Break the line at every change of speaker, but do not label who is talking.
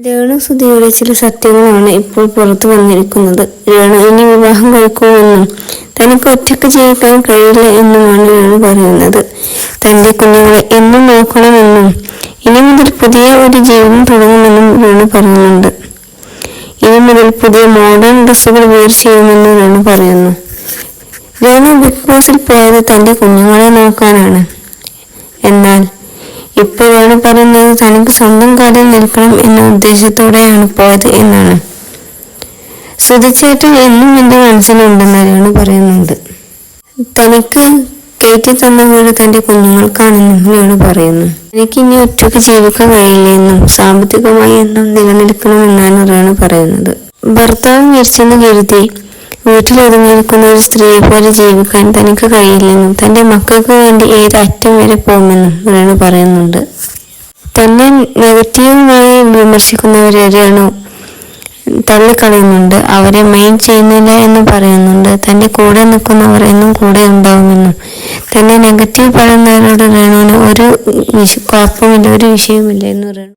രേണു സുധിയുടെ ചില സത്യങ്ങളാണ് ഇപ്പോൾ പുറത്തു വന്നിരിക്കുന്നത്. രേണു ഇനി വിവാഹം കഴിക്കുമെന്നും തനിക്ക് ഒറ്റയ്ക്ക് ജീവിക്കാൻ കഴിയില്ല എന്നുമാണ് രേണു പറയുന്നത്. തന്റെ കുഞ്ഞുങ്ങളെ എന്നും നോക്കണമെന്നും ഇനി മുതൽ പുതിയ ഒരു ജീവിതം തുടങ്ങുമെന്നും രേണു പറയുന്നുണ്ട്. ഇനി മുതൽ പുതിയ മോഡേൺ ഡ്രസ്സുകൾ വെയർ ചെയ്യുമെന്ന് രേണു പറയുന്നു. രേണു ബിഗ് ബോസിൽ പോയത് തന്റെ കുഞ്ഞുങ്ങളെ നോക്കാനാണ്. എന്നാൽ ഇപ്പോൾ രേണു പറയുന്നത് തനിക്ക് സ്വന്തം കാലിൽ നിൽക്കണം എന്ന ഉദ്ദേശത്തോടെയാണ് പോയത് എന്നാണ്. സുധിച്ചേട്ടൻ എന്നും എന്റെ മനസ്സിലുണ്ടെന്ന് രേണു പറയുന്നുണ്ട്. തനിക്ക് കയറ്റി തന്ന വീട് തന്റെ കുഞ്ഞുങ്ങൾക്കാണെന്നും രേണു പറയുന്നു. എനിക്ക് ഇനി ഒറ്റയ്ക്ക് ജീവിക്കാൻ കഴിയില്ലെന്നും സാമ്പത്തികമായി എന്നും നിലനിൽക്കണമെന്നാണ് രേണു പറയുന്നത്. ഭർത്താവ് മരിച്ചെന്ന് കരുതി വീട്ടിലൊതുങ്ങിയിരിക്കുന്ന ഒരു സ്ത്രീയെ പോലെ ജീവിക്കാൻ തനിക്ക് കഴിയില്ലെന്നും തന്റെ മക്കൾക്ക് വേണ്ടി ഏത് അറ്റം വരെ പോകുമെന്നും രേണു പറയുന്നുണ്ട്. തന്നെ നെഗറ്റീവുമായി വിമർശിക്കുന്നവരെ രേണു തള്ളിക്കളയുന്നുണ്ട്. അവരെ മൈൻഡ് ചെയ്യുന്നില്ല എന്ന് പറയുന്നുണ്ട്. തന്റെ കൂടെ നിൽക്കുന്നവർ എന്നും കൂടെ ഉണ്ടാവുമെന്നും തന്നെ നെഗറ്റീവ് പറയുന്നവരോട് രേണുവിന് ഒരു കുഴപ്പമില്ല, ഒരു വിഷയമില്ല എന്ന് രേണു